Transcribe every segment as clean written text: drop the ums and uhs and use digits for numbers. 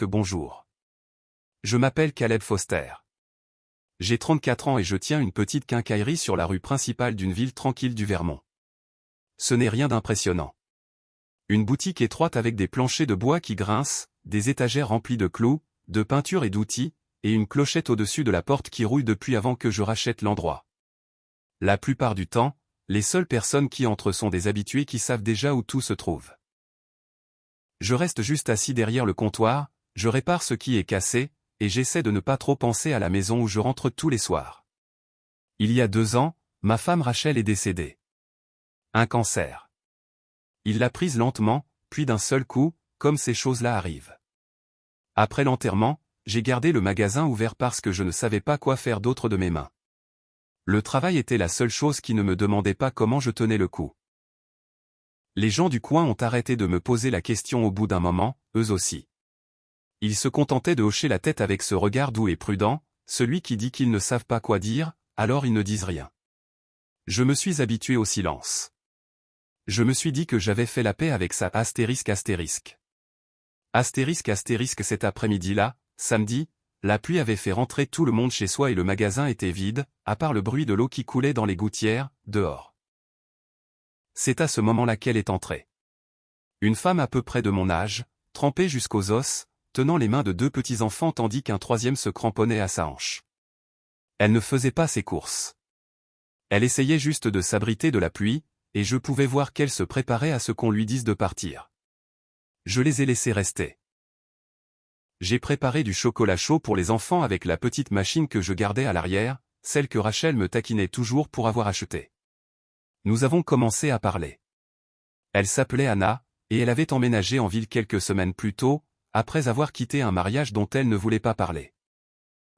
Bonjour. Je m'appelle Caleb Foster. J'ai 34 ans et je tiens une petite quincaillerie sur la rue principale d'une ville tranquille du Vermont. Ce n'est rien d'impressionnant. Une boutique étroite avec des planchers de bois qui grincent, des étagères remplies de clous, de peintures et d'outils, et une clochette au-dessus de la porte qui rouille depuis avant que je rachète l'endroit. La plupart du temps, les seules personnes qui entrent sont des habitués qui savent déjà où tout se trouve. Je reste juste assis derrière le comptoir, je répare ce qui est cassé, et j'essaie de ne pas trop penser à la maison où je rentre tous les soirs. Il y a 2 ans, ma femme Rachel est décédée. Un cancer. Il l'a prise lentement, puis d'un seul coup, comme ces choses-là arrivent. Après l'enterrement, j'ai gardé le magasin ouvert parce que je ne savais pas quoi faire d'autre de mes mains. Le travail était la seule chose qui ne me demandait pas comment je tenais le coup. Les gens du coin ont arrêté de me poser la question au bout d'un moment, eux aussi. Ils se contentaient de hocher la tête avec ce regard doux et prudent, celui qui dit qu'ils ne savent pas quoi dire, alors ils ne disent rien. Je me suis habitué au silence. Je me suis dit que j'avais fait la paix avec ça ***. Cet après-midi-là, samedi, la pluie avait fait rentrer tout le monde chez soi et le magasin était vide, à part le bruit de l'eau qui coulait dans les gouttières, dehors. C'est à ce moment-là qu'elle est entrée. Une femme à peu près de mon âge, trempée jusqu'aux os, tenant les mains de 2 petits-enfants tandis qu'un troisième se cramponnait à sa hanche. Elle ne faisait pas ses courses. Elle essayait juste de s'abriter de la pluie, et je pouvais voir qu'elle se préparait à ce qu'on lui dise de partir. Je les ai laissés rester. J'ai préparé du chocolat chaud pour les enfants avec la petite machine que je gardais à l'arrière, celle que Rachel me taquinait toujours pour avoir acheté. Nous avons commencé à parler. Elle s'appelait Anna, et elle avait emménagé en ville quelques semaines plus tôt, après avoir quitté un mariage dont elle ne voulait pas parler.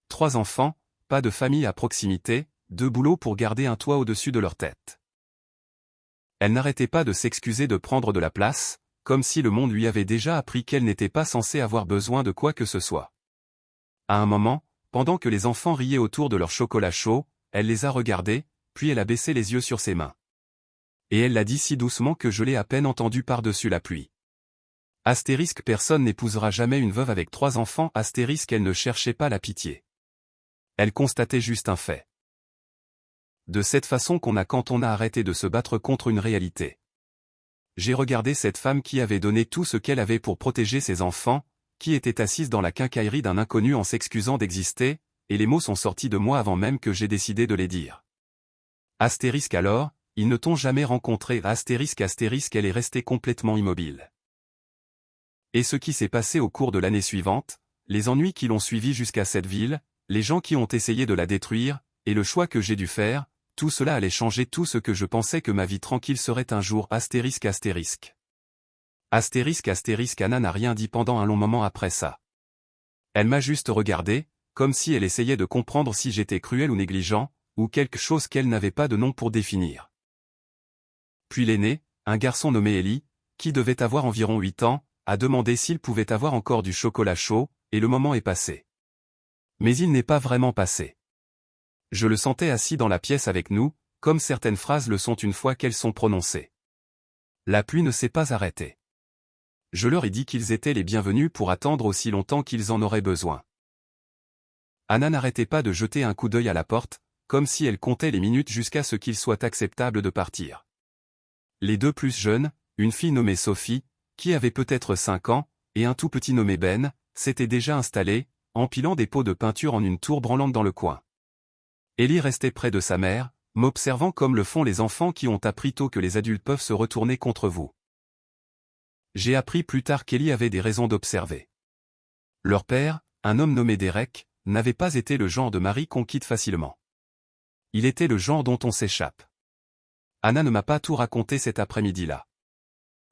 3 enfants, pas de famille à proximité, 2 boulots pour garder un toit au-dessus de leur tête. Elle n'arrêtait pas de s'excuser de prendre de la place, comme si le monde lui avait déjà appris qu'elle n'était pas censée avoir besoin de quoi que ce soit. À un moment, pendant que les enfants riaient autour de leur chocolat chaud, elle les a regardés, puis elle a baissé les yeux sur ses mains. Et elle l'a dit si doucement que je l'ai à peine entendu par-dessus la pluie. Personne n'épousera jamais une veuve avec 3 enfants. Elle ne cherchait pas la pitié. Elle constatait juste un fait. De cette façon qu'on a quand on a arrêté de se battre contre une réalité. J'ai regardé cette femme qui avait donné tout ce qu'elle avait pour protéger ses enfants, qui était assise dans la quincaillerie d'un inconnu en s'excusant d'exister, et les mots sont sortis de moi avant même que j'ai décidé de les dire. Alors, ils ne t'ont jamais rencontré. Elle est restée complètement immobile. Et ce qui s'est passé au cours de l'année suivante, les ennuis qui l'ont suivi jusqu'à cette ville, les gens qui ont essayé de la détruire, et le choix que j'ai dû faire, tout cela allait changer tout ce que je pensais que ma vie tranquille serait un jour. Anna n'a rien dit pendant un long moment après ça. Elle m'a juste regardé, comme si elle essayait de comprendre si j'étais cruel ou négligent, ou quelque chose qu'elle n'avait pas de nom pour définir. Puis l'aîné, un garçon nommé Ellie, qui devait avoir environ 8 ans, a demandé s'il pouvait avoir encore du chocolat chaud, et le moment est passé. Mais il n'est pas vraiment passé. Je le sentais assis dans la pièce avec nous, comme certaines phrases le sont une fois qu'elles sont prononcées. La pluie ne s'est pas arrêtée. Je leur ai dit qu'ils étaient les bienvenus pour attendre aussi longtemps qu'ils en auraient besoin. Anna n'arrêtait pas de jeter un coup d'œil à la porte, comme si elle comptait les minutes jusqu'à ce qu'il soit acceptable de partir. Les 2 plus jeunes, une fille nommée Sophie, qui avait peut-être 5 ans, et un tout petit nommé Ben, s'étaient déjà installés, empilant des pots de peinture en une tour branlante dans le coin. Ellie restait près de sa mère, m'observant comme le font les enfants qui ont appris tôt que les adultes peuvent se retourner contre vous. J'ai appris plus tard qu'Ellie avait des raisons d'observer. Leur père, un homme nommé Derek, n'avait pas été le genre de mari qu'on quitte facilement. Il était le genre dont on s'échappe. Anna ne m'a pas tout raconté cet après-midi-là.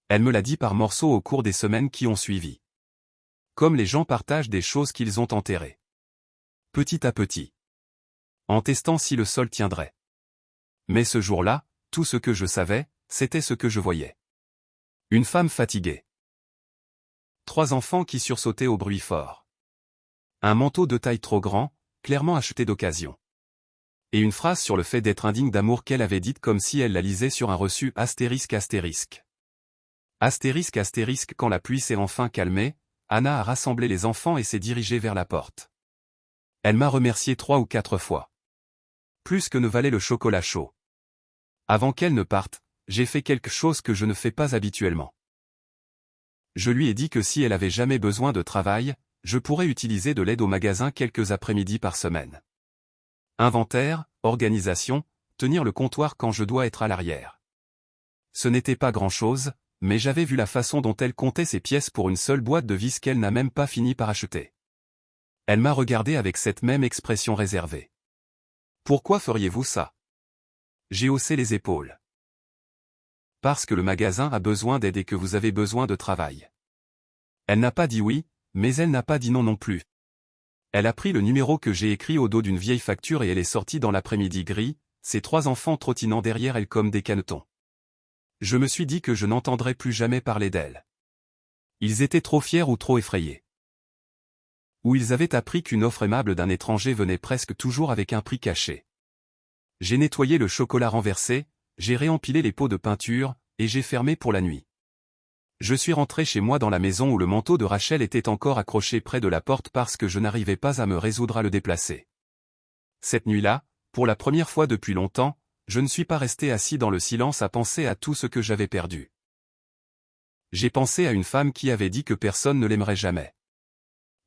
Elle me l'a dit par morceaux au cours des semaines qui ont suivi. Comme les gens partagent des choses qu'ils ont enterrées. Petit à petit. En testant si le sol tiendrait. Mais ce jour-là, tout ce que je savais, c'était ce que je voyais. Une femme fatiguée. 3 enfants qui sursautaient au bruit fort. Un manteau de taille trop grand, clairement acheté d'occasion. Et une phrase sur le fait d'être indigne d'amour qu'elle avait dite comme si elle la lisait sur un reçu ***. Quand la pluie s'est enfin calmée, Anna a rassemblé les enfants et s'est dirigée vers la porte. Elle m'a remercié 3 ou 4 fois. Plus que ne valait le chocolat chaud. Avant qu'elle ne parte, j'ai fait quelque chose que je ne fais pas habituellement. Je lui ai dit que si elle avait jamais besoin de travail, je pourrais utiliser de l'aide au magasin quelques après-midi par semaine. Inventaire, organisation, tenir le comptoir quand je dois être à l'arrière. Ce n'était pas grand-chose, mais j'avais vu la façon dont elle comptait ses pièces pour une seule boîte de vis qu'elle n'a même pas fini par acheter. Elle m'a regardé avec cette même expression réservée. « Pourquoi feriez-vous ça ?» J'ai haussé les épaules. « Parce que le magasin a besoin d'aide et que vous avez besoin de travail. » Elle n'a pas dit oui, mais elle n'a pas dit non non plus. Elle a pris le numéro que j'ai écrit au dos d'une vieille facture et elle est sortie dans l'après-midi gris, ses 3 enfants trottinant derrière elle comme des canetons. Je me suis dit que je n'entendrais plus jamais parler d'elle. Ils étaient trop fiers ou trop effrayés. Ou ils avaient appris qu'une offre aimable d'un étranger venait presque toujours avec un prix caché. J'ai nettoyé le chocolat renversé, j'ai réempilé les pots de peinture, et j'ai fermé pour la nuit. Je suis rentré chez moi dans la maison où le manteau de Rachel était encore accroché près de la porte parce que je n'arrivais pas à me résoudre à le déplacer. Cette nuit-là, pour la première fois depuis longtemps, je ne suis pas resté assis dans le silence à penser à tout ce que j'avais perdu. J'ai pensé à une femme qui avait dit que personne ne l'aimerait jamais.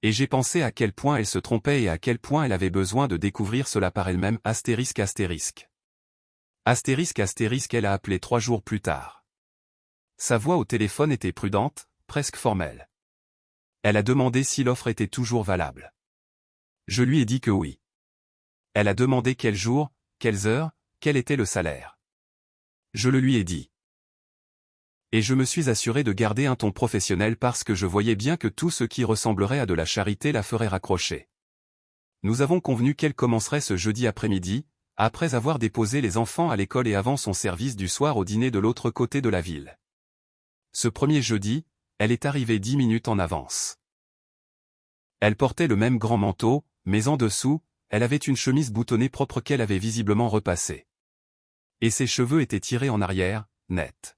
Et j'ai pensé à quel point elle se trompait et à quel point elle avait besoin de découvrir cela par elle-même. Astérisque astérisque. Astérisque astérisque. Elle a appelé 3 jours plus tard. Sa voix au téléphone était prudente, presque formelle. Elle a demandé si l'offre était toujours valable. Je lui ai dit que oui. Elle a demandé quel jour, quelles heures, quel était le salaire. Je le lui ai dit. Et je me suis assuré de garder un ton professionnel parce que je voyais bien que tout ce qui ressemblerait à de la charité la ferait raccrocher. Nous avons convenu qu'elle commencerait ce jeudi après-midi, après avoir déposé les enfants à l'école et avant son service du soir au dîner de l'autre côté de la ville. Ce premier jeudi, elle est arrivée 10 minutes en avance. Elle portait le même grand manteau, mais en dessous, elle avait une chemise boutonnée propre qu'elle avait visiblement repassée. Et ses cheveux étaient tirés en arrière, nets.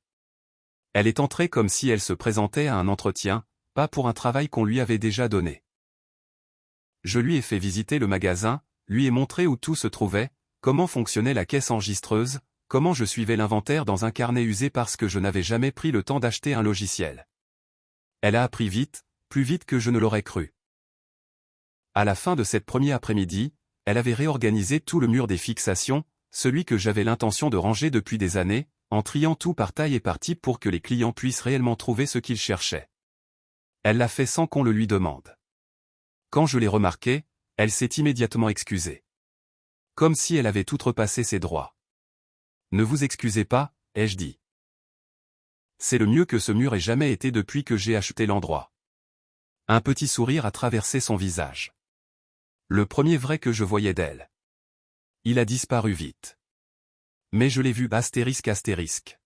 Elle est entrée comme si elle se présentait à un entretien, pas pour un travail qu'on lui avait déjà donné. Je lui ai fait visiter le magasin, lui ai montré où tout se trouvait, comment fonctionnait la caisse enregistreuse, comment je suivais l'inventaire dans un carnet usé parce que je n'avais jamais pris le temps d'acheter un logiciel. Elle a appris vite, plus vite que je ne l'aurais cru. À la fin de cette première après-midi, elle avait réorganisé tout le mur des fixations, celui que j'avais l'intention de ranger depuis des années, en triant tout par taille et par type pour que les clients puissent réellement trouver ce qu'ils cherchaient. Elle l'a fait sans qu'on le lui demande. Quand je l'ai remarqué, elle s'est immédiatement excusée. Comme si elle avait tout repassé ses droits. Ne vous excusez pas, ai-je dit. C'est le mieux que ce mur ait jamais été depuis que j'ai acheté l'endroit. Un petit sourire a traversé son visage. Le premier vrai que je voyais d'elle. Il a disparu vite. Mais je l'ai vu astérisque astérisque.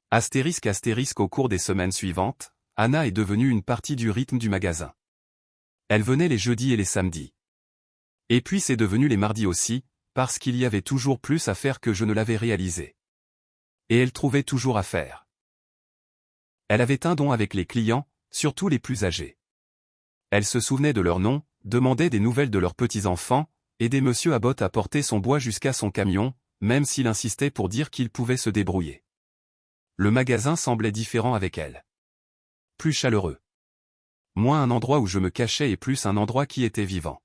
Astérisque astérisque. Au cours des semaines suivantes, Anna est devenue une partie du rythme du magasin. Elle venait les jeudis et les samedis. Et puis c'est devenu les mardis aussi, parce qu'il y avait toujours plus à faire que je ne l'avais réalisé. Et elle trouvait toujours à faire. Elle avait un don avec les clients, surtout les plus âgés. Elle se souvenait de leurs noms, demandait des nouvelles de leurs petits-enfants, aidait Monsieur Abbott à porter son bois jusqu'à son camion, même s'il insistait pour dire qu'il pouvait se débrouiller. Le magasin semblait différent avec elle. Plus chaleureux. Moins un endroit où je me cachais et plus un endroit qui était vivant.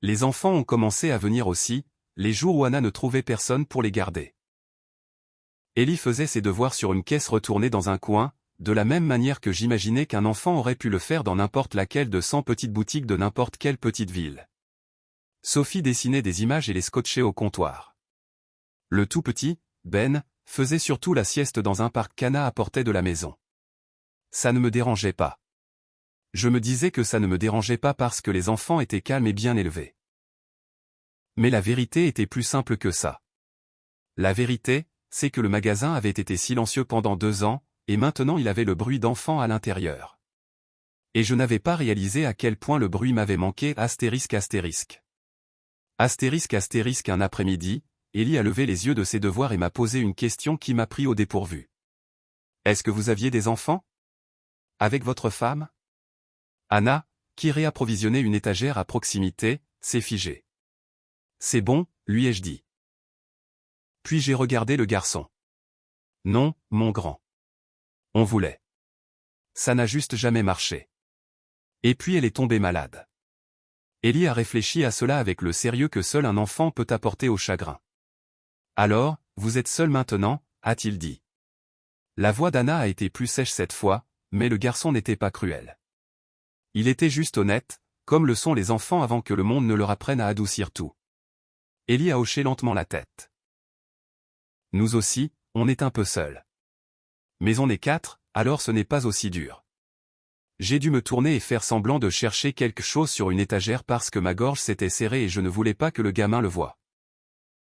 Les enfants ont commencé à venir aussi, les jours où Anna ne trouvait personne pour les garder. Ellie faisait ses devoirs sur une caisse retournée dans un coin, de la même manière que j'imaginais qu'un enfant aurait pu le faire dans n'importe laquelle de 100 petites boutiques de n'importe quelle petite ville. Sophie dessinait des images et les scotchait au comptoir. Le tout petit, Ben, faisait surtout la sieste dans un parc qu'Anna apportait de la maison. Ça ne me dérangeait pas. Je me disais que ça ne me dérangeait pas parce que les enfants étaient calmes et bien élevés. Mais la vérité était plus simple que ça. La vérité, c'est que le magasin avait été silencieux pendant 2 ans, et maintenant il avait le bruit d'enfants à l'intérieur. Et je n'avais pas réalisé à quel point le bruit m'avait manqué. Astérisque astérisque. Astérisque astérisque. Un après-midi, Ellie a levé les yeux de ses devoirs et m'a posé une question qui m'a pris au dépourvu. Est-ce que vous aviez des enfants? Avec votre femme? Anna, qui réapprovisionnait une étagère à proximité, s'est figée. C'est bon, lui ai-je dit. Puis j'ai regardé le garçon. Non, mon grand. On voulait. Ça n'a juste jamais marché. Et puis elle est tombée malade. Ellie a réfléchi à cela avec le sérieux que seul un enfant peut apporter au chagrin. Alors, vous êtes seul maintenant, a-t-il dit. La voix d'Anna a été plus sèche cette fois, mais le garçon n'était pas cruel. Il était juste honnête, comme le sont les enfants avant que le monde ne leur apprenne à adoucir tout. Ellie a hoché lentement la tête. Nous aussi, on est un peu seuls. Mais on est 4, alors ce n'est pas aussi dur. J'ai dû me tourner et faire semblant de chercher quelque chose sur une étagère parce que ma gorge s'était serrée et je ne voulais pas que le gamin le voie.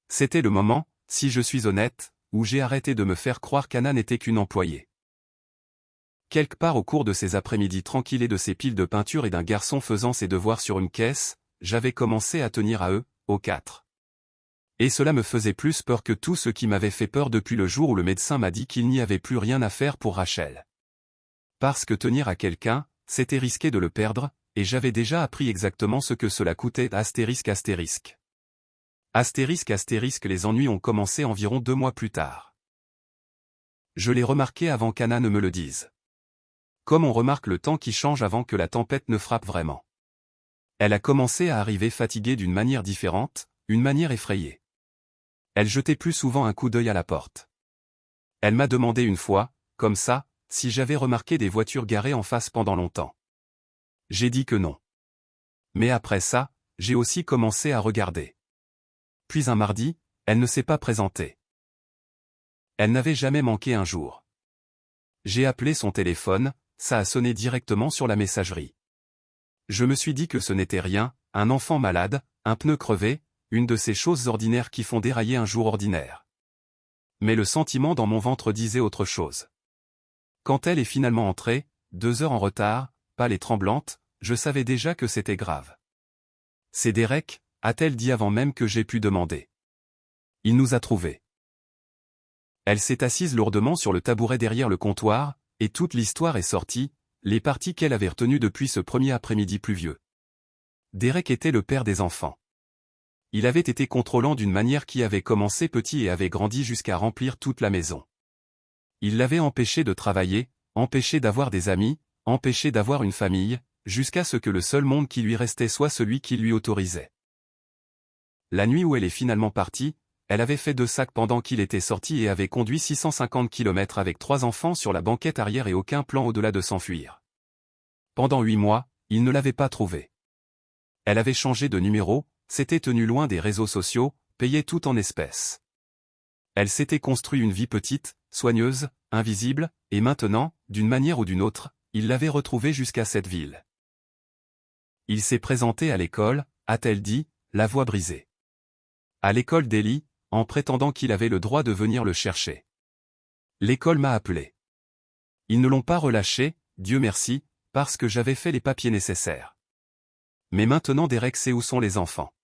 C'était le moment, si je suis honnête, où j'ai arrêté de me faire croire qu'Anna n'était qu'une employée. Quelque part au cours de ces après-midi tranquilles et de ces piles de peinture et d'un garçon faisant ses devoirs sur une caisse, j'avais commencé à tenir à eux, aux 4. Et cela me faisait plus peur que tout ce qui m'avait fait peur depuis le jour où le médecin m'a dit qu'il n'y avait plus rien à faire pour Rachel. Parce que tenir à quelqu'un, c'était risquer de le perdre, et j'avais déjà appris exactement ce que cela coûtait astérisque. Les ennuis ont commencé environ 2 mois plus tard. Je l'ai remarqué avant qu'Anna ne me le dise. Comme on remarque le temps qui change avant que la tempête ne frappe vraiment. Elle a commencé à arriver fatiguée d'une manière différente, une manière effrayée. Elle jetait plus souvent un coup d'œil à la porte. Elle m'a demandé une fois, comme ça, si j'avais remarqué des voitures garées en face pendant longtemps. J'ai dit que non. Mais après ça, j'ai aussi commencé à regarder. Puis un mardi, elle ne s'est pas présentée. Elle n'avait jamais manqué un jour. J'ai appelé son téléphone, ça a sonné directement sur la messagerie. Je me suis dit que ce n'était rien, un enfant malade, un pneu crevé, une de ces choses ordinaires qui font dérailler un jour ordinaire. Mais le sentiment dans mon ventre disait autre chose. Quand elle est finalement entrée, 2 heures en retard, pâle et tremblante, je savais déjà que c'était grave. C'est Derek, a-t-elle dit avant même que j'aie pu demander. Il nous a trouvés. Elle s'est assise lourdement sur le tabouret derrière le comptoir, et toute l'histoire est sortie, les parties qu'elle avait retenues depuis ce premier après-midi pluvieux. Derek était le père des enfants. Il avait été contrôlant d'une manière qui avait commencé petit et avait grandi jusqu'à remplir toute la maison. Il l'avait empêché de travailler, empêché d'avoir des amis, empêché d'avoir une famille, jusqu'à ce que le seul monde qui lui restait soit celui qui lui autorisait. La nuit où elle est finalement partie, elle avait fait 2 sacs pendant qu'il était sorti et avait conduit 650 km avec 3 enfants sur la banquette arrière et aucun plan au-delà de s'enfuir. Pendant 8 mois, il ne l'avait pas trouvée. Elle avait changé de numéro, s'était tenue loin des réseaux sociaux, payait tout en espèces. Elle s'était construit une vie petite, soigneuse, invisible, et maintenant, d'une manière ou d'une autre, il l'avait retrouvée jusqu'à cette ville. Il s'est présenté à l'école, a-t-elle dit, la voix brisée. À l'école d'Ellie, en prétendant qu'il avait le droit de venir le chercher. L'école m'a appelé. Ils ne l'ont pas relâché, Dieu merci, parce que j'avais fait les papiers nécessaires. Mais maintenant Derek sait où sont les enfants.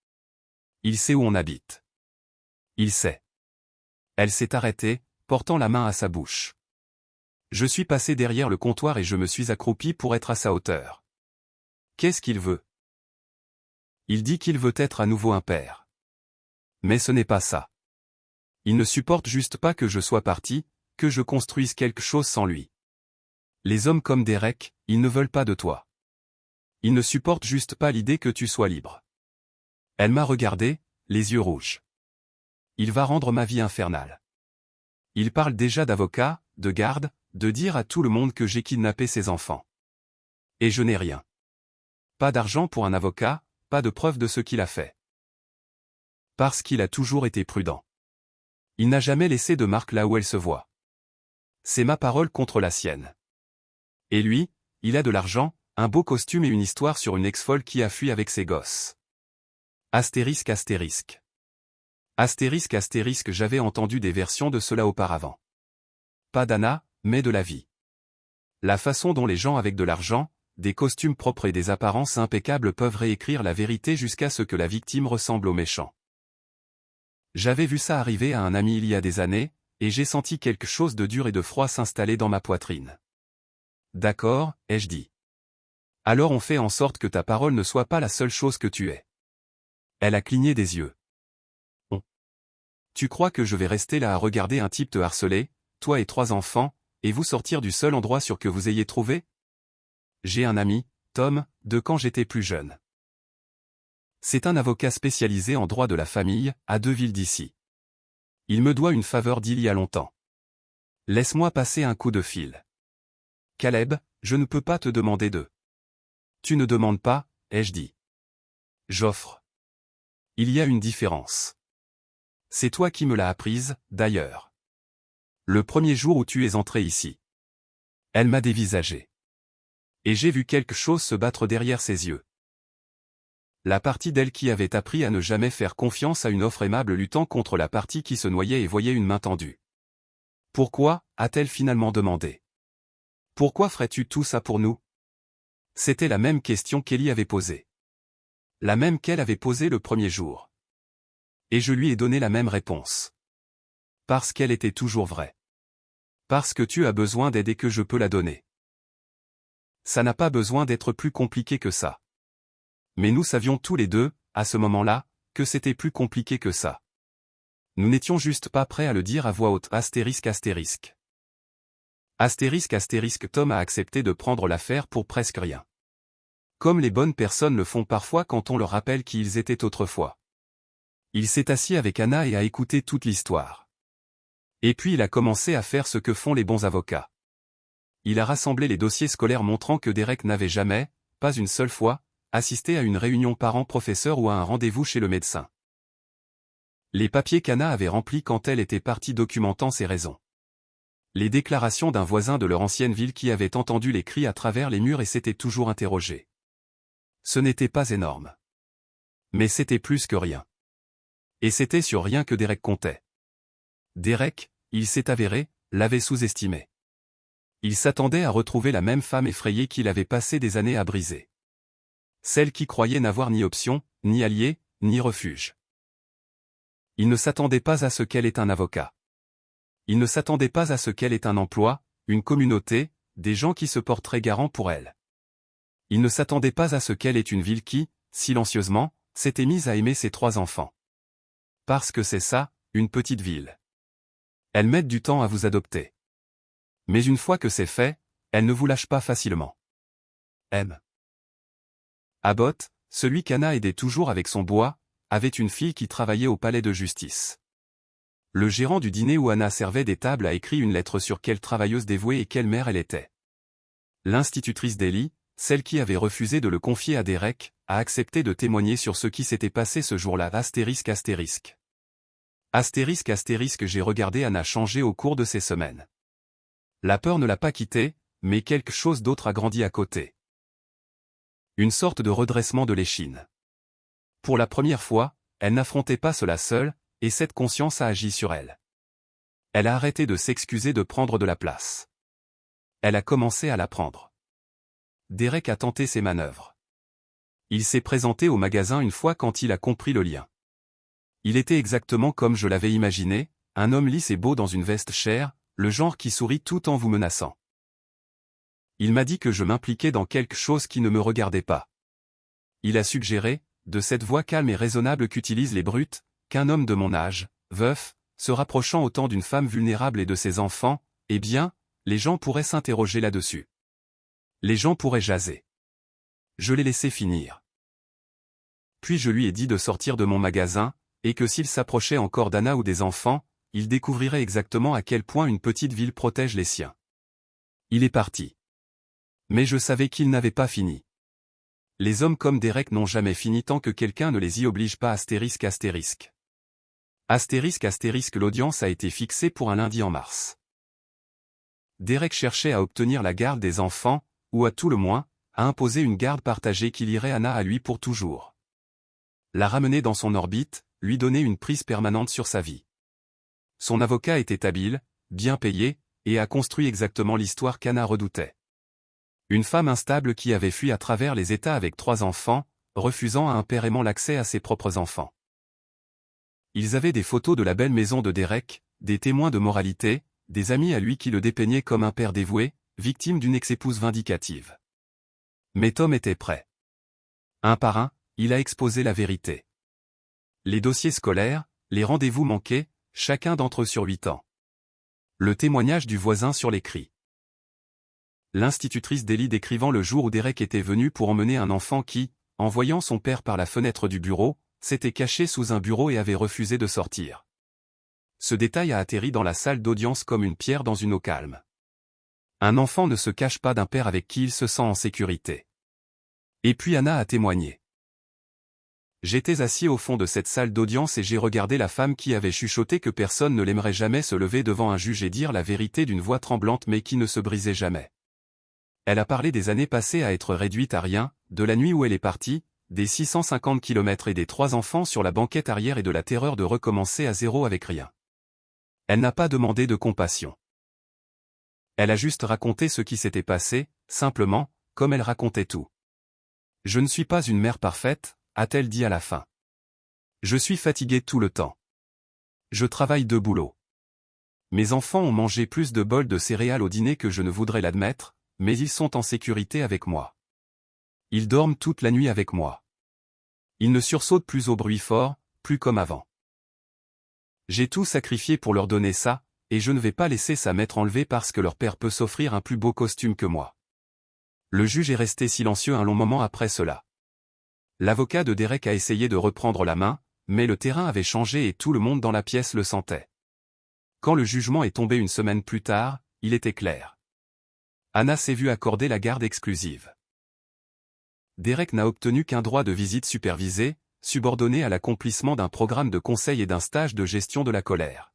Il sait où on habite. Il sait. Elle s'est arrêtée, portant la main à sa bouche. Je suis passé derrière le comptoir et je me suis accroupi pour être à sa hauteur. Qu'est-ce qu'il veut? Il dit qu'il veut être à nouveau un père. Mais ce n'est pas ça. Il ne supporte juste pas que je sois parti, que je construise quelque chose sans lui. Les hommes comme Derek, ils ne veulent pas de toi. Ils ne supportent juste pas l'idée que tu sois libre. Elle m'a regardé, les yeux rouges. Il va rendre ma vie infernale. Il parle déjà d'avocat, de garde, de dire à tout le monde que j'ai kidnappé ses enfants. Et je n'ai rien. Pas d'argent pour un avocat, pas de preuve de ce qu'il a fait. Parce qu'il a toujours été prudent. Il n'a jamais laissé de marque là où elle se voit. C'est ma parole contre la sienne. Et lui, il a de l'argent, un beau costume et une histoire sur une ex-folle qui a fui avec ses gosses. Astérisque. J'avais entendu des versions de cela auparavant. Pas d'Anna, mais de la vie. La façon dont les gens avec de l'argent, des costumes propres et des apparences impeccables peuvent réécrire la vérité jusqu'à ce que la victime ressemble au méchant. J'avais vu ça arriver à un ami il y a des années, et j'ai senti quelque chose de dur et de froid s'installer dans ma poitrine. D'accord, ai-je dit. Alors on fait en sorte que ta parole ne soit pas la seule chose que tu es. Elle a cligné des yeux. Tu crois que je vais rester là à regarder un type te harceler, toi et 3 enfants, et vous sortir du seul endroit sûr que vous ayez trouvé? J'ai un ami, Tom, de quand j'étais plus jeune. C'est un avocat spécialisé en droit de la famille, à 2 villes d'ici. Il me doit une faveur d'il y a longtemps. Laisse-moi passer un coup de fil. Caleb, je ne peux pas te demander de. Tu ne demandes pas, ai-je dit. J'offre. Il y a une différence. C'est toi qui me l'as apprise, d'ailleurs. Le premier jour où tu es entré ici. Elle m'a dévisagé. Et j'ai vu quelque chose se battre derrière ses yeux. La partie d'elle qui avait appris à ne jamais faire confiance à une offre aimable luttant contre la partie qui se noyait et voyait une main tendue. Pourquoi, a-t-elle finalement demandé. Pourquoi ferais-tu tout ça pour nous? C'était la même question qu'Ellie avait posée. La même qu'elle avait posée le premier jour. Et je lui ai donné la même réponse. Parce qu'elle était toujours vraie. Parce que tu as besoin d'aide et que je peux la donner. Ça n'a pas besoin d'être plus compliqué que ça. Mais nous savions tous les deux, à ce moment-là, que c'était plus compliqué que ça. Nous n'étions juste pas prêts à le dire à voix haute. Astérisque astérisque. Astérisque astérisque. Tom a accepté de prendre l'affaire pour presque rien. Comme les bonnes personnes le font parfois quand on leur rappelle qui ils étaient autrefois. Il s'est assis avec Anna et a écouté toute l'histoire. Et puis il a commencé à faire ce que font les bons avocats. Il a rassemblé les dossiers scolaires montrant que Derek n'avait jamais, pas une seule fois, assisté à une réunion parents-professeurs ou à un rendez-vous chez le médecin. Les papiers qu'Anna avait remplis quand elle était partie documentant ses raisons. Les déclarations d'un voisin de leur ancienne ville qui avait entendu les cris à travers les murs et s'était toujours interrogé. Ce n'était pas énorme. Mais c'était plus que rien. Et c'était sur rien que Derek comptait. Derek, il s'est avéré, l'avait sous-estimé. Il s'attendait à retrouver la même femme effrayée qu'il avait passé des années à briser. Celle qui croyait n'avoir ni option, ni allié, ni refuge. Il ne s'attendait pas à ce qu'elle ait un avocat. Il ne s'attendait pas à ce qu'elle ait un emploi, une communauté, des gens qui se porteraient garants pour elle. Il ne s'attendait pas à ce qu'elle ait une ville qui, silencieusement, s'était mise à aimer ses 3 enfants. Parce que c'est ça, une petite ville. Elles mettent du temps à vous adopter. Mais une fois que c'est fait, elles ne vous lâchent pas facilement. M. Abbott, celui qu'Anna aidait toujours avec son bois, avait une fille qui travaillait au palais de justice. Le gérant du dîner où Anna servait des tables a écrit une lettre sur quelle travailleuse dévouée et quelle mère elle était. L'institutrice d'Ellie, celle qui avait refusé de le confier à Derek, a accepté de témoigner sur ce qui s'était passé ce jour-là. Astérisque astérisque. Astérisque astérisque. J'ai regardé Anna changer au cours de ces semaines. La peur ne l'a pas quittée, mais quelque chose d'autre a grandi à côté. Une sorte de redressement de l'échine. Pour la première fois, elle n'affrontait pas cela seule, et cette conscience a agi sur elle. Elle a arrêté de s'excuser de prendre de la place. Elle a commencé à la prendre. Derek a tenté ses manœuvres. Il s'est présenté au magasin une fois quand il a compris le lien. Il était exactement comme je l'avais imaginé, un homme lisse et beau dans une veste chère, le genre qui sourit tout en vous menaçant. Il m'a dit que je m'impliquais dans quelque chose qui ne me regardait pas. Il a suggéré, de cette voix calme et raisonnable qu'utilisent les brutes, qu'un homme de mon âge, veuf, se rapprochant autant d'une femme vulnérable et de ses enfants, eh bien, les gens pourraient s'interroger là-dessus. Les gens pourraient jaser. Je l'ai laissé finir. Puis je lui ai dit de sortir de mon magasin, et que s'il s'approchait encore d'Anna ou des enfants, il découvrirait exactement à quel point une petite ville protège les siens. Il est parti. Mais je savais qu'il n'avait pas fini. Les hommes comme Derek n'ont jamais fini tant que quelqu'un ne les y oblige pas. Astérisque astérisque. Astérisque astérisque. L'audience a été fixée pour un lundi en mars. Derek cherchait à obtenir la garde des enfants, ou à tout le moins, à imposer une garde partagée qui lierait Anna à lui pour toujours. La ramener dans son orbite, lui donner une prise permanente sur sa vie. Son avocat était habile, bien payé, et a construit exactement l'histoire qu'Anna redoutait. Une femme instable qui avait fui à travers les États avec 3 enfants, refusant à un père aimant l'accès à ses propres enfants. Ils avaient des photos de la belle maison de Derek, des témoins de moralité, des amis à lui qui le dépeignaient comme un père dévoué, victime d'une ex-épouse vindicative. Mais Tom était prêt. Un par un, il a exposé la vérité. Les dossiers scolaires, les rendez-vous manqués, chacun d'entre eux sur 8 ans. Le témoignage du voisin sur les cris. L'institutrice d'Ellie décrivant le jour où Derek était venu pour emmener un enfant qui, en voyant son père par la fenêtre du bureau, s'était caché sous un bureau et avait refusé de sortir. Ce détail a atterri dans la salle d'audience comme une pierre dans une eau calme. Un enfant ne se cache pas d'un père avec qui il se sent en sécurité. Et puis Anna a témoigné. J'étais assis au fond de cette salle d'audience et j'ai regardé la femme qui avait chuchoté que personne ne l'aimerait jamais se lever devant un juge et dire la vérité d'une voix tremblante mais qui ne se brisait jamais. Elle a parlé des années passées à être réduite à rien, de la nuit où elle est partie, des 650 km et des 3 enfants sur la banquette arrière et de la terreur de recommencer à zéro avec rien. Elle n'a pas demandé de compassion. Elle a juste raconté ce qui s'était passé, simplement, comme elle racontait tout. Je ne suis pas une mère parfaite, a-t-elle dit à la fin. Je suis fatiguée tout le temps. Je travaille 2 boulots. Mes enfants ont mangé plus de bols de céréales au dîner que je ne voudrais l'admettre, mais ils sont en sécurité avec moi. Ils dorment toute la nuit avec moi. Ils ne sursautent plus au bruit fort, plus comme avant. J'ai tout sacrifié pour leur donner ça, et je ne vais pas laisser ça m'être enlevé parce que leur père peut s'offrir un plus beau costume que moi. Le juge est resté silencieux un long moment après cela. L'avocat de Derek a essayé de reprendre la main, mais le terrain avait changé et tout le monde dans la pièce le sentait. Quand le jugement est tombé une semaine plus tard, il était clair. Anna s'est vue accorder la garde exclusive. Derek n'a obtenu qu'un droit de visite supervisé, subordonné à l'accomplissement d'un programme de conseil et d'un stage de gestion de la colère.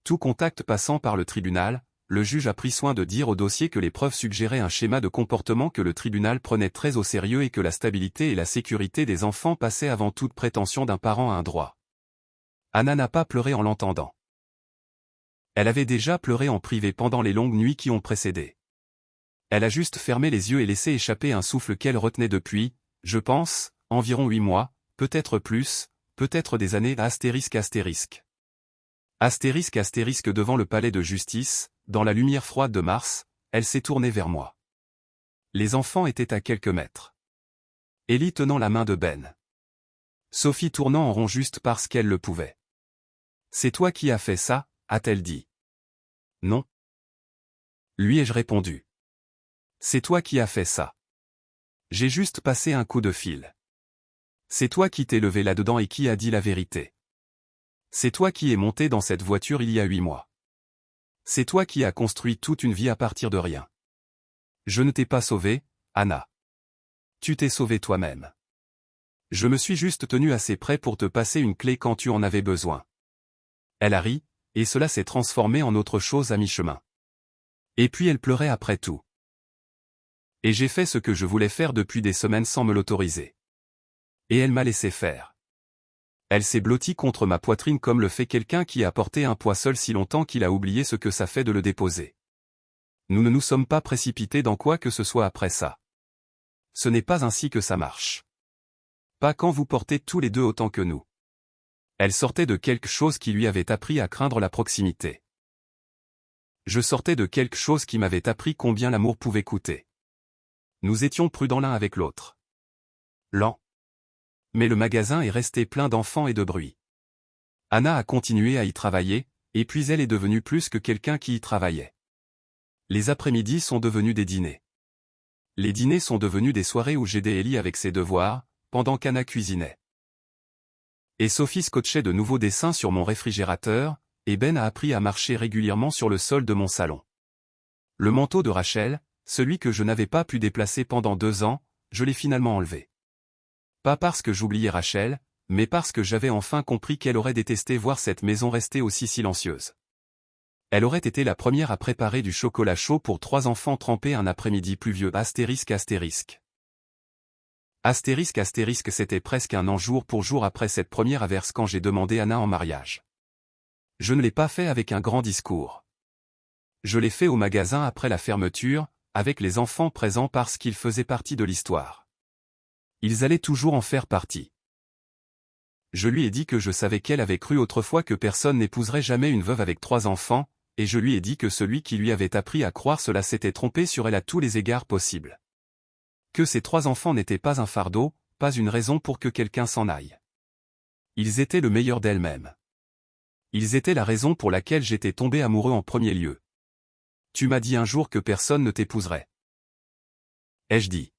Tout contact passant par le tribunal, le juge a pris soin de dire au dossier que les preuves suggéraient un schéma de comportement que le tribunal prenait très au sérieux et que la stabilité et la sécurité des enfants passaient avant toute prétention d'un parent à un droit. Anna n'a pas pleuré en l'entendant. Elle avait déjà pleuré en privé pendant les longues nuits qui ont précédé. Elle a juste fermé les yeux et laissé échapper un souffle qu'elle retenait depuis, je pense, environ 8 mois, peut-être plus, peut-être des années astérisque. Astérisque devant le palais de justice, dans la lumière froide de mars, elle s'est tournée vers moi. Les enfants étaient à quelques mètres. Ellie tenant la main de Ben. Sophie tournant en rond juste parce qu'elle le pouvait. C'est toi qui as fait ça, a-t-elle dit. Non. Lui ai-je répondu. C'est toi qui as fait ça. J'ai juste passé un coup de fil. C'est toi qui t'es levé là-dedans et qui a dit la vérité. C'est toi qui es monté dans cette voiture il y a 8 mois. C'est toi qui as construit toute une vie à partir de rien. Je ne t'ai pas sauvé, Anna. Tu t'es sauvé toi-même. Je me suis juste tenu assez près pour te passer une clé quand tu en avais besoin. Elle a ri, et cela s'est transformé en autre chose à mi-chemin. Et puis elle pleurait après tout. Et j'ai fait ce que je voulais faire depuis des semaines sans me l'autoriser. Et elle m'a laissé faire. Elle s'est blottie contre ma poitrine comme le fait quelqu'un qui a porté un poids seul si longtemps qu'il a oublié ce que ça fait de le déposer. Nous ne nous sommes pas précipités dans quoi que ce soit après ça. Ce n'est pas ainsi que ça marche. Pas quand vous portez tous les deux autant que nous. Elle sortait de quelque chose qui lui avait appris à craindre la proximité. Je sortais de quelque chose qui m'avait appris combien l'amour pouvait coûter. Nous étions prudents l'un avec l'autre. Lents. Mais le magasin est resté plein d'enfants et de bruit. Anna a continué à y travailler, et puis elle est devenue plus que quelqu'un qui y travaillait. Les après-midi sont devenus des dîners. Les dîners sont devenus des soirées où j'aidais Ellie avec ses devoirs, pendant qu'Anna cuisinait. Et Sophie scotchait de nouveaux dessins sur mon réfrigérateur, et Ben a appris à marcher régulièrement sur le sol de mon salon. Le manteau de Rachel, celui que je n'avais pas pu déplacer pendant 2 ans, je l'ai finalement enlevé. Pas parce que j'oubliais Rachel, mais parce que j'avais enfin compris qu'elle aurait détesté voir cette maison rester aussi silencieuse. Elle aurait été la première à préparer du chocolat chaud pour 3 enfants trempés un après-midi pluvieux. Astérisque. C'était presque un an jour pour jour après cette première averse quand j'ai demandé Anna en mariage. Je ne l'ai pas fait avec un grand discours. Je l'ai fait au magasin après la fermeture, avec les enfants présents parce qu'ils faisaient partie de l'histoire. Ils allaient toujours en faire partie. Je lui ai dit que je savais qu'elle avait cru autrefois que personne n'épouserait jamais une veuve avec 3 enfants, et je lui ai dit que celui qui lui avait appris à croire cela s'était trompé sur elle à tous les égards possibles. Que ces 3 enfants n'étaient pas un fardeau, pas une raison pour que quelqu'un s'en aille. Ils étaient le meilleur d'elles-mêmes. Ils étaient la raison pour laquelle j'étais tombé amoureux en premier lieu. Tu m'as dit un jour que personne ne t'épouserait. Ai-je dit?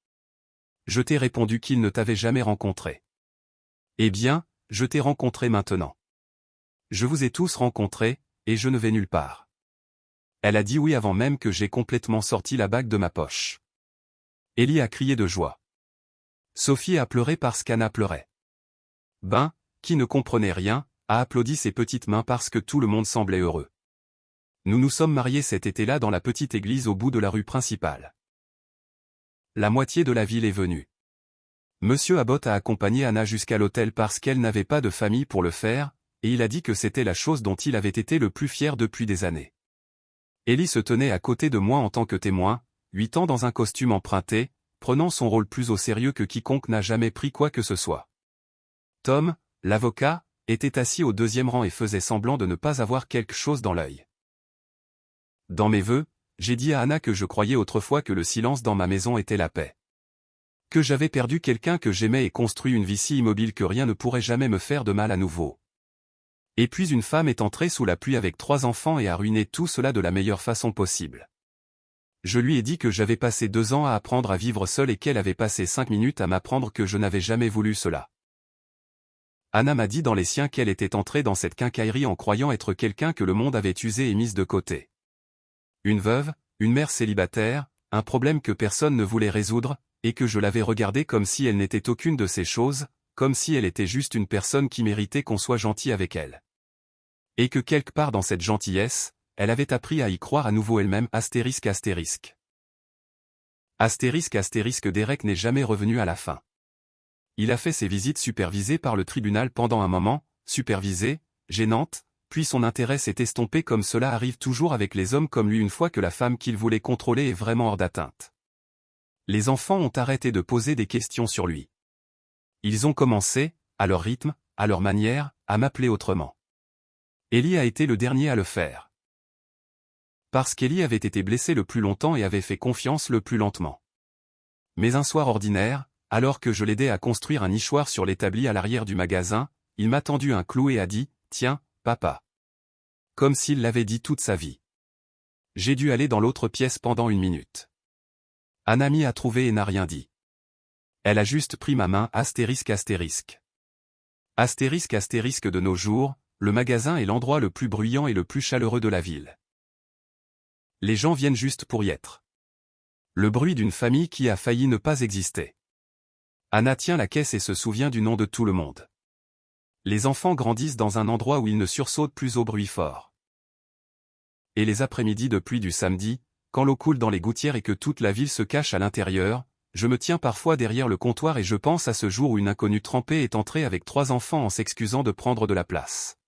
Je t'ai répondu qu'il ne t'avait jamais rencontré. Eh bien, je t'ai rencontré maintenant. Je vous ai tous rencontrés, et je ne vais nulle part. Elle a dit oui avant même que j'aie complètement sorti la bague de ma poche. Ellie a crié de joie. Sophie a pleuré parce qu'Anna pleurait. Ben, qui ne comprenait rien, a applaudi ses petites mains parce que tout le monde semblait heureux. Nous nous sommes mariés cet été-là dans la petite église au bout de la rue principale. La moitié de la ville est venue. Monsieur Abbott a accompagné Anna jusqu'à l'hôtel parce qu'elle n'avait pas de famille pour le faire, et il a dit que c'était la chose dont il avait été le plus fier depuis des années. Ellie se tenait à côté de moi en tant que témoin, 8 ans dans un costume emprunté, prenant son rôle plus au sérieux que quiconque n'a jamais pris quoi que ce soit. Tom, l'avocat, était assis au 2e rang et faisait semblant de ne pas avoir quelque chose dans l'œil. Dans mes vœux, j'ai dit à Anna que je croyais autrefois que le silence dans ma maison était la paix. Que j'avais perdu quelqu'un que j'aimais et construit une vie si immobile que rien ne pourrait jamais me faire de mal à nouveau. Et puis une femme est entrée sous la pluie avec 3 enfants et a ruiné tout cela de la meilleure façon possible. Je lui ai dit que j'avais passé 2 ans à apprendre à vivre seul et qu'elle avait passé 5 minutes à m'apprendre que je n'avais jamais voulu cela. Anna m'a dit dans les siens qu'elle était entrée dans cette quincaillerie en croyant être quelqu'un que le monde avait usé et mise de côté. Une veuve, une mère célibataire, un problème que personne ne voulait résoudre, et que je l'avais regardée comme si elle n'était aucune de ces choses, comme si elle était juste une personne qui méritait qu'on soit gentil avec elle. Et que quelque part dans cette gentillesse, elle avait appris à y croire à nouveau elle-même astérisque. Derek n'est jamais revenu à la fin. Il a fait ses visites supervisées par le tribunal pendant un moment, supervisées, gênantes, puis son intérêt s'est estompé comme cela arrive toujours avec les hommes comme lui une fois que la femme qu'il voulait contrôler est vraiment hors d'atteinte. Les enfants ont arrêté de poser des questions sur lui. Ils ont commencé, à leur rythme, à leur manière, à m'appeler autrement. Ellie a été le dernier à le faire. Parce qu'Ellie avait été blessée le plus longtemps et avait fait confiance le plus lentement. Mais un soir ordinaire, alors que je l'aidais à construire un nichoir sur l'établi à l'arrière du magasin, il m'a tendu un clou et a dit « Tiens, papa ». Comme s'il l'avait dit toute sa vie. J'ai dû aller dans l'autre pièce pendant 1 minute. Anna m'y a trouvé et n'a rien dit. Elle a juste pris ma main astérisque. De nos jours, le magasin est l'endroit le plus bruyant et le plus chaleureux de la ville. Les gens viennent juste pour y être. Le bruit d'une famille qui a failli ne pas exister. Anna tient la caisse et se souvient du nom de tout le monde. Les enfants grandissent dans un endroit où ils ne sursautent plus au bruit fort. Et les après-midi de pluie du samedi, quand l'eau coule dans les gouttières et que toute la ville se cache à l'intérieur, je me tiens parfois derrière le comptoir et je pense à ce jour où une inconnue trempée est entrée avec 3 enfants en s'excusant de prendre de la place.